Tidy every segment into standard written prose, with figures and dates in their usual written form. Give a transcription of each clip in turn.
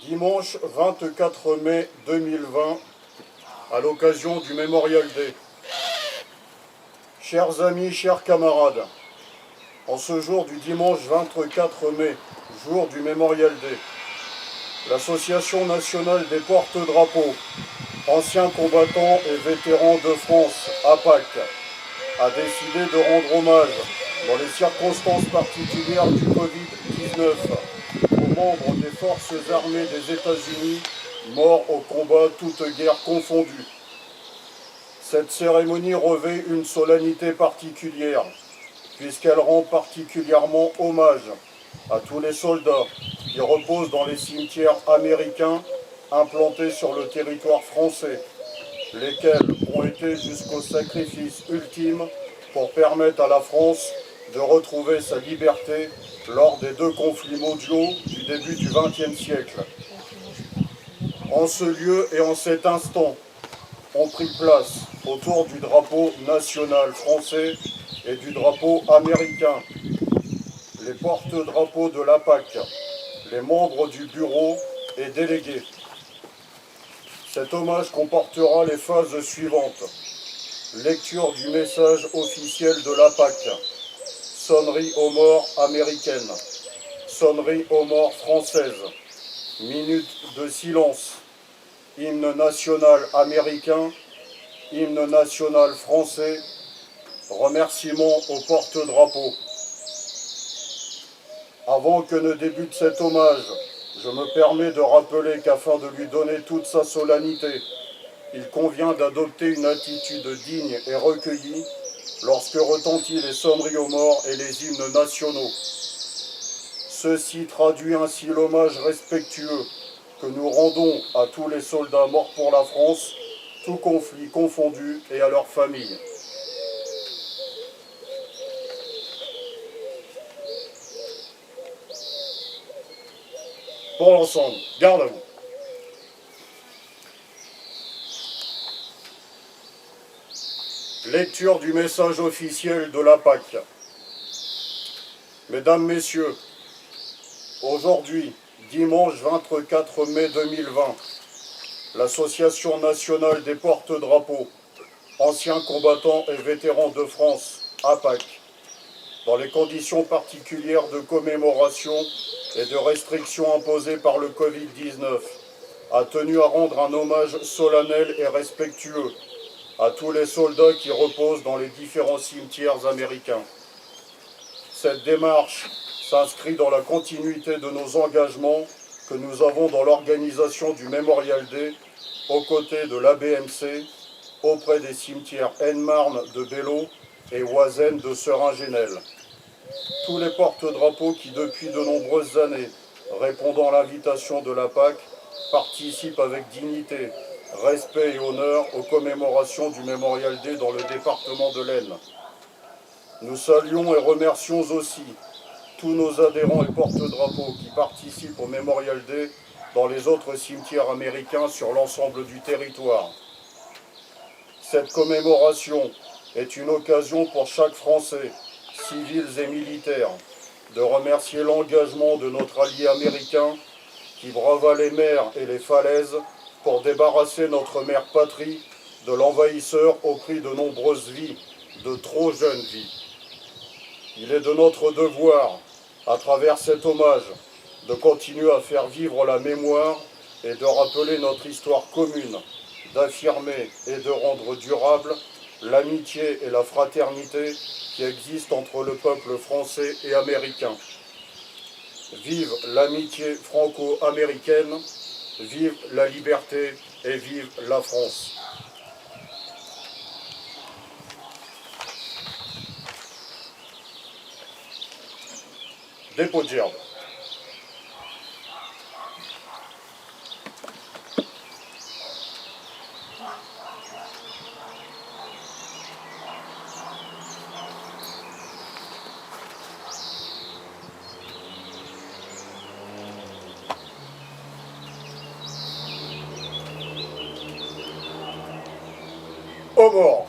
Dimanche 24 mai 2020, à l'occasion du Memorial Day. Chers amis, chers camarades, en ce jour du dimanche 24 mai, jour du Memorial Day, l'Association nationale des porte-drapeaux, anciens combattants et vétérans de France, APAC, a décidé de rendre hommage, dans les circonstances particulières du Covid-19, aux membres des forces armées des États-Unis morts au combat, toutes guerres confondues. Cette cérémonie revêt une solennité particulière, puisqu'elle rend particulièrement hommage à tous les soldats qui reposent dans les cimetières américains implantés sur le territoire français, lesquels ont été jusqu'au sacrifice ultime pour permettre à la France de retrouver sa liberté lors des deux conflits mondiaux du début du XXe siècle. En ce lieu et en cet instant, ont pris place autour du drapeau national français et du drapeau américain les porte-drapeaux de l'APAC, les membres du bureau et délégués. Cet hommage comportera les phases suivantes. Lecture du message officiel de l'APAC, sonnerie aux morts américaine, sonnerie aux morts française, minute de silence, hymne national américain, hymne national français, remerciements aux porte-drapeaux. Avant que ne débute cet hommage, je me permets de rappeler qu'afin de lui donner toute sa solennité, il convient d'adopter une attitude digne et recueillie lorsque retentissent les sonneries aux morts et les hymnes nationaux. Ceci traduit ainsi l'hommage respectueux que nous rendons à tous les soldats morts pour la France, tout conflit confondu, et à leurs familles. Pour l'ensemble, garde à vous. Lecture du message officiel de l'APAC. Mesdames, Messieurs, aujourd'hui, dimanche 24 mai 2020, l'Association nationale des porte-drapeaux, anciens combattants et vétérans de France, APAC, dans les conditions particulières de commémoration et de restrictions imposées par le Covid-19, a tenu à rendre un hommage solennel et respectueux à tous les soldats qui reposent dans les différents cimetières américains. Cette démarche s'inscrit dans la continuité de nos engagements que nous avons dans l'organisation du Memorial Day aux côtés de l'ABMC, auprès des cimetières Aisne-Marne de Bello et Oisem de Sering-Genel. Tous les porte-drapeaux qui, depuis de nombreuses années, répondant à l'invitation de l'APAC, participent avec dignité, respect et honneur aux commémorations du Memorial Day dans le département de l'Aisne. Nous saluons et remercions aussi tous nos adhérents et porte-drapeaux qui participent au Memorial Day dans les autres cimetières américains sur l'ensemble du territoire. Cette commémoration est une occasion pour chaque Français, civils et militaires, de remercier l'engagement de notre allié américain qui brava les mers et les falaises pour débarrasser notre mère patrie de l'envahisseur au prix de nombreuses vies, de trop jeunes vies. Il est de notre devoir, à travers cet hommage, de continuer à faire vivre la mémoire et de rappeler notre histoire commune, d'affirmer et de rendre durable l'amitié et la fraternité qui existent entre le peuple français et américain. Vive l'amitié franco-américaine, vive la liberté et vive la France. Dépôt de gerbe. Aux morts.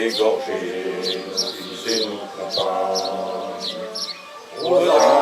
égorger nos fils et nos compagnes. Aux